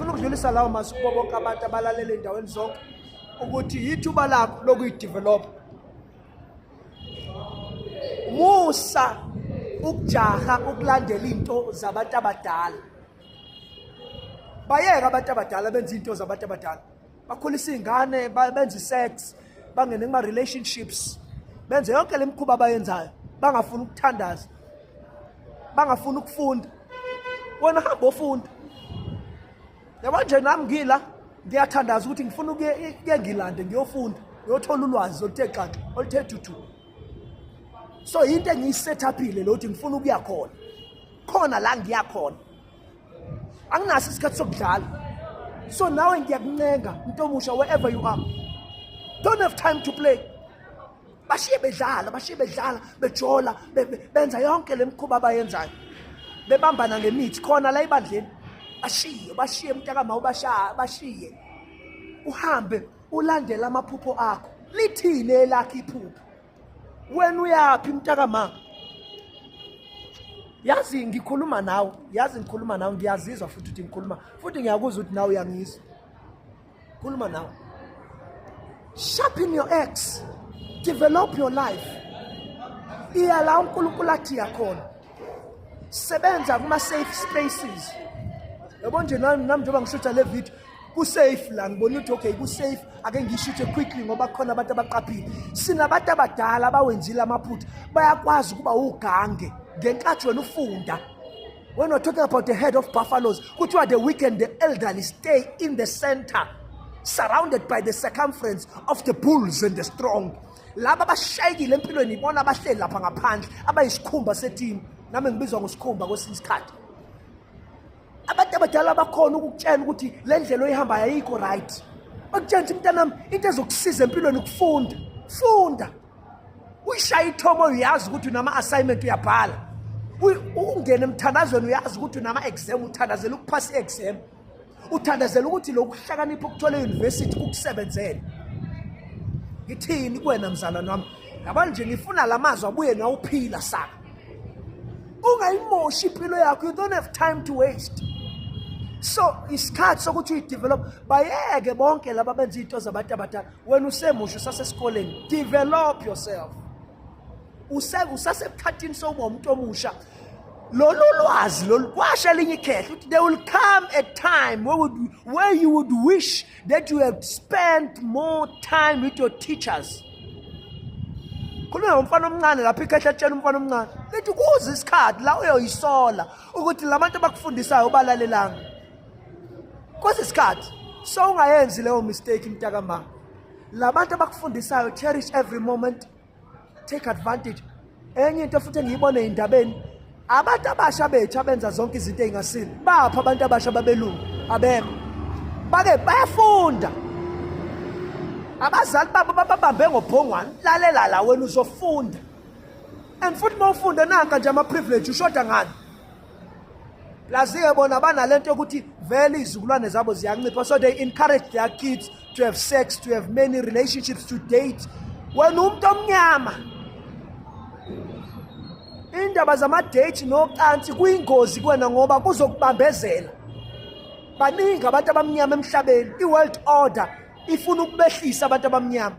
ngifuna ukudlulisa lawo mazwi kubo bonke abantu abalalela endaweni zonke ukuthi yithuba lakho lokuyidevelop. Musa ukujaha ukulandela into zabantu abadala. Bayeka abantu abadala benza into zabantu abadala. Bakhulisa ingane, benza sex, bangene kuma relationships. Benze yonke lemikhuba abayenzayo. Bangafuna ukuthandaza. Bangafuna ukufunda. Wena hamba ofunda. Yabo nje nami ngila ngiyathandaza ukuthi ngifuna ukuye ngilande ngiyofunda, ngiyothola ulwazi oluthe xaxa, oluthe thuthu. So into engiyiset upile lo ukuthi ngifuna ukuya khona. Khona la ngiya khona. Anginaso isikhathi sokudlala. So now ngiyakuncenga umuntu omusha wherever you are. Don't have time to play. Bashiye bedlala, bejola, benza yonke lemikhuba abayenzayo. Bebambana ngemithi khona la ibandleni. Bashiye mntakama bashiye. Uhambe ulandela amaphupho akho. Lithini elakho iphupho? Wena uyaphi mntakama? Yazi ngikhuluma nawe, ngiyazizwa futhi ukuthi ngikhuluma. Futhi ngiyakuzwa ukuthi nawe uyangizwa. Khuluma nawe. Sharpen your axe. Develop your life. Iyala uNkulunkulu athi yakhona. Sebenza kuma safe spaces. Yabo nje nami njengoba ngishutha le video ku safe la ngibona ukuthi okay ku safe ake ngishuthe quickly ngoba khona abantu abaqaphile. Sinabantu abadala abawenzile amaphutha bayakwazi kuba ugange ngenkathi wena ufunda. When we're talking about the head of buffaloes, which are the weak and the elderly stay in the center, surrounded by the circumference of the bulls and the strong. Laba bashayikile empilweni ibona abahleli lapha ngaphandle abayisikhumba seteam. Nami ngibizwa ngosikhumba kwesinye isikhathi. Abantu abadala bakhona ukukutshela ukuthi le ndlela oyihambayo ayikho right. Bakutshela ukuthi mntanami into ezokusiza empilweni ukufunda. Funda. Uyishaya ithomo uyazi ukuthi unama assignment uyabhala. Ungene emthandazweni uyazi ukuthi unama exam uthandazela ukuphasa iexam. Uthandazela ukuthi lokuhlakanipha ukuthola euniversity kukusebenzele. Ngithini kuwena mzalwane wami? Yabona nje ngifuna lamazwi abuye na uphila saka. Ungayimoshi impilo yakho, you don't have time to waste. So isikhathi sokuthi uyidevelop bayeke bonke laba benza into zabantu abadala. Wena usemusha usasesikoleni, develop yourself. Usasekhathini sokuba umuntu omusha. Lolu lwazi lolu kwasha linye ikhehle ukuthi there will come a time where you would wish that you had spent more time with your teachers. Khuluma umfana omncane lapha ikhehle etshela umfana omncane lithi kuze isikhathi la uyoyisola ukuthi labantu abakufundisayo ubalalelanga. Kuze isikhathi so ungayenzi leyo mistake mntakama. Labantu abakufundisayo cherish every moment, take advantage. Enye into futhi ngiyibone indabeni abantu abasha bethu abenza zonke izinto ezingasini bapha abantu abasha babelungu abekho bake bayafunda. Abazali babo babambe ngophongwane lalela la wena uzofunda. And futhi mawufunda nanka nje ama privilege ushoda ngani? Laziye bona banalento ukuthi vele izizukulwane zabo ziyancipha, so they encourage their kids to have sex, to have many relationships, to date. Wena umuntu omnyama indaba zama-date nocansi kuyingozi kuwena ngoba kuzokubambezela. Baningi abantu abamnyama emhlabeni. I-world order ifuna ukubehlisa abantu abamnyama.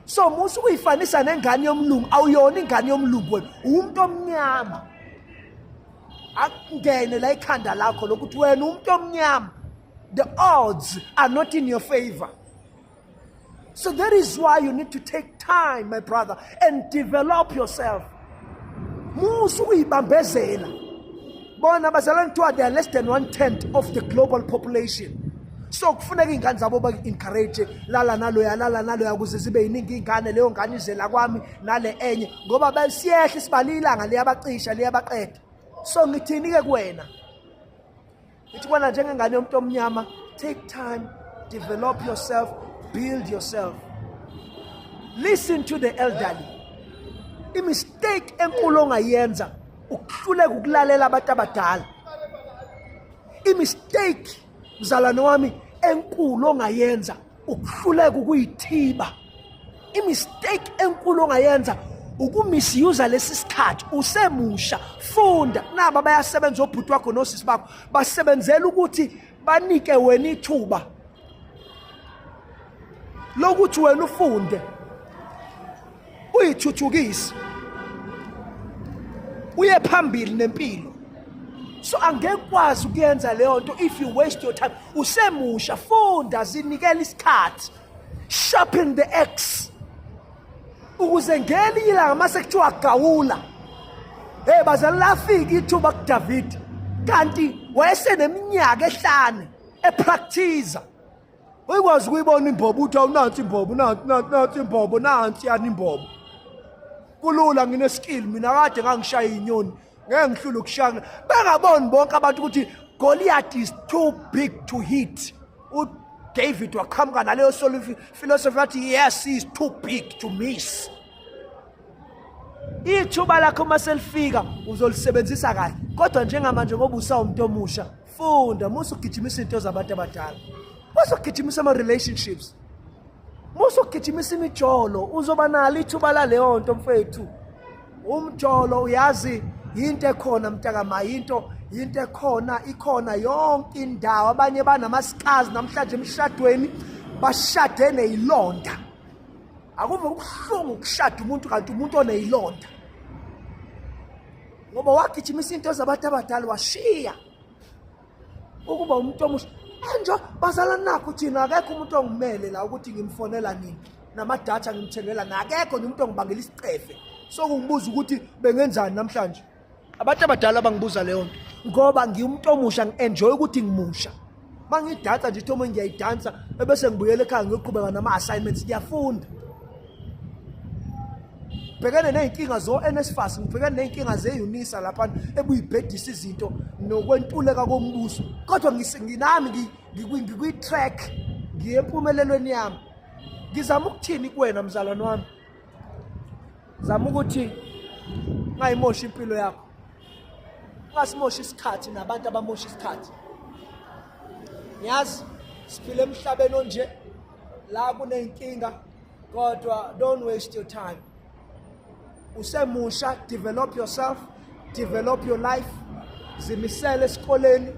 So musu uyifanisa nengane yomlungu awuyona ingane yomlungu wena umuntu omnyama. Akungene la ikhanda lakho lokuthi wena umuntu omnyama. The odds are not in your favor. So that is why you need to take time, my brother, and develop yourself. Musu uyibambezela. Bona bazalwane kuthiwa they are less than 1/10 of the global population. So kufuneka ingane zabo ba-encourage lala naloya ukuze zibe yiningi ingane leyo ngane izela kwami nale enye ngoba besiyehla isibali ilanga liyabacisha liyabaqeda. So ngithini-ke kuwena? Ngithi bona njengengane yomuntu omnyama, take time, develop yourself, build yourself. Listen to the elderly. I-mistake enkulu ongayenza ukuhluleka ukulalela abantu abadala. I-mistake mzalwane wami enkulu ongayenza ukuhluleka ukuyithiba. I-mistake enkulu ongayenza ukumisuse lesi sikhathi usemusha. Funda naba bayasebenza obhuti wakho nosisi bakho basebenzela ukuthi banike wena ithuba lokuthi wena ufunde uyithuthukise uye phambili nempilo. So angeke kwazi ukuyenza leyo nto if you waste your time. Usemusha, funda, zinikela isikhathi, sharpen the axe, ukuze ngelinye ilanga mase kuthiwa gawula, hey bazali lafika ithuba kuDavid, kanti wayeseneminyaka 5 epractice. Uyakwazi ukuyibona imbobo uthi awunansi imbobo, nansi imbobo, nansi yani imbobo. Kulula ngine-skill mina kade ngangishaya inyoni, ngeke ngihlule ukushaya. Bengaboni bonke abantu ukuthi Goliath is too big to hit. uDavid waqhamuka naleyo philosophy wathi yes, he is too big to miss. Ithuba lakho maselifika uzolisebenzisa kahle, kodwa njengamanje ngoba usawumuntu omusha, funda, musu ugijimisa into zabantu abadala, musu ugijimisa ama-relationships, musu ugijimisa imijolo, uzoba nalo ithuba laleyo nto mfethu. Umjolo uyazi yinto ekhona mntakama, yinto ekhona, ikhona yonke indawo. Abanye banamaskazi namhlanje emshadweni, bashade neyilonda. Akuve kubuhlungu ukushada umuntu kanti umuntu oneyilonda, ngoba wagijimisa into zabantu abadala washiya ukuba umuntu omusha. Manje bazala nakho thina akekho umuntu ongimele la ukuthi ngimfonela nini namadatha ngimthengela, ngakekho umuntu ongibangela isiqefe sokungibuza ukuthi bengenzani namhlanje. Abantu abadala bangibuza leyo nto ngoba ngiumuntu omusha, ngi-enjoy ukuthi ngimusha. Mangidansa nje Thomo ngiyayidansa ebese ngibuyela ekhaya ngiyoqhubeka nama-assignments, ngiyafunda. Ngibhekene ney'nkinga zo-NSFAS, ngibhekene ney'nkinga ze-UNISA lapha ebuyibhedisa izinto nokwentuleka kombuso, kodwa nginami ngikwi-track, ngiye empumelelweni yami. Ngizama ukuthini kuwena mzalwane wami? Zama ukuthi ungayimoshi impilo yakho, ungasimoshi isikhathi nabantu abamosha isikhathi. Ngiyazi siphile emhlabeni onje la kuney'nkinga, kodwa don't waste your time. Usemusha, develop yourself, develop your life. Zimisele esikoleni,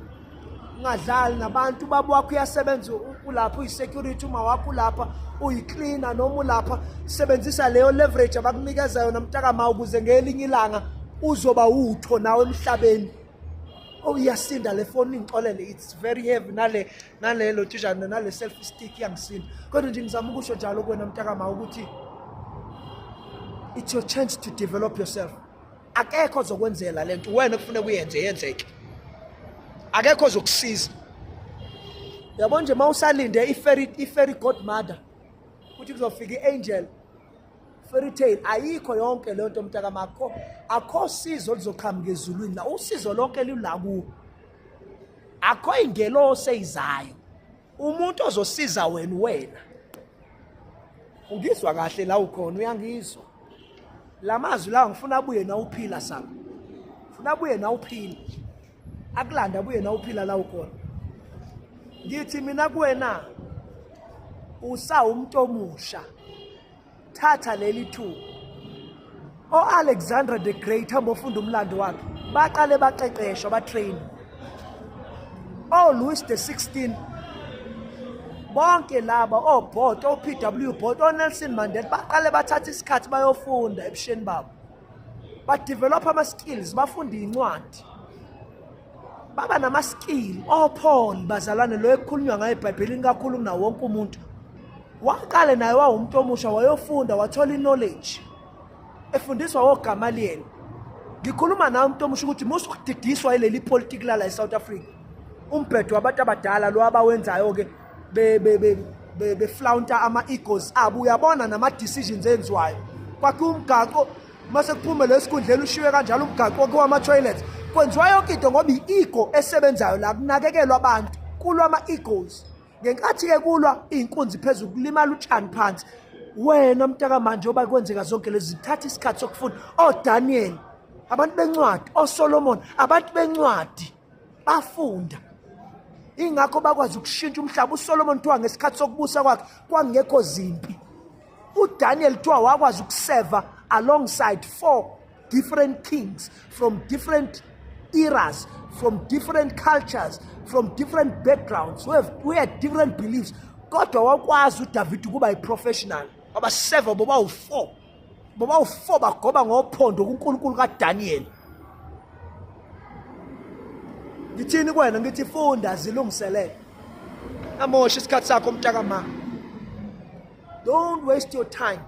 ungadlali nabantu. Ubaba wakho uyasebenza ulapha, uyi-security, uma wakho ulapha, uyi-cleaner noma ulapha. Sebenzisa leyo leverage abakunikeza yona mntakama ukuze ngelinye ilanga uzoba utho nawe emhlabeni. Iyasinda le phone ingixolele, it's very heavy, nalelo tishana nale selfie stick yangisinda. Kodwa nje ngizama ukusho njalo kuwena mntakama ukuthi it's your chance to develop yourself. Akekho ozokwenzela lento wena kufanele uyenze yenzeke. Akekho ozokusiza. Yabona nje mawusalinde i-fairy godmother ukuthi kuzofika i-angel, fairy tale, ayikho yonke leyo nto mntakama. Akho sizo lizoqhamuka ezulwini la, usizo lonke lila kuwe. Akho ingelosi eyizayo, umuntu ozosiza wena. Ungizwa kahle la ukhona, uyangizwa? Lamazwi la ngifuna abuye na uphila sami, ngifuna abuye na uphila, akulanda abuye na uphila la ukhona. Ngithi mina kuwena umuntu omusha, thatha leli thuba. Alexander the Great hamba ufunda umlando wakhe, baqale baqeqeshwa batrain. Louis the 16, bonke laba oBolt, PW Bolt, Nelson Mandela baqale bathatha isikhathi bayofunda ebusheni babo, badevelop ama-skills, bafunda incwadi, baba nama-skill. Paul bazalwane lo ekhulunywa ngayo eBhayibhelini kakhulu kunawo wonke umuntu, waqale naye wawumuntu omusha, wayofunda, wathola i-knowledge efundiswa woGamaliel. Ngikhuluma nawe umuntu omusha ukuthi musukudidiswa ileli politiki la eSouth Africa, umbhedo wabantu abadala lo abawenzayo-ke beflaunta ama-egos abo. Uyabona nama-decisions enziwayo kwakhe umgaqo, mase kuphume lesikhundleni ushiwe kanjalo umgaqo wonke wama-toilets. Kwenziwa yonke into ngoba i-ego esebenzayo la, kunakekelwa abantu, kulwa ama-egos. Ngenkathi-ke kulwa iy'nkunzi phezulu, kulimala utshani phansi. Wena mntakamanje oba kwenzeka zonke lezi, zithatha isikhathi sokufunda. Daniel, abantu bencwadi, Solomon, abantu bencwadi bafunda. Ingakho bakwazi ukushintsha umhlaba. uSolomon kuthiwa ngesikhathi sokubusa kwakhe kwangekho zimpi. uDaniel kuthiwa wakwazi ukuseva alongside 4 different kings from different eras, from different cultures, from different backgrounds. We had different beliefs. Kodwa wakwazi uDavid ukuba yiprofessional. Abaseva boba u4. Boba u4 bagoba ngophondo kuNkulunkulu kaDaniel. Ngithini kwena ngithi funda zilungiselele. Amosha isikhathi sakho mntakama. Don't waste your time.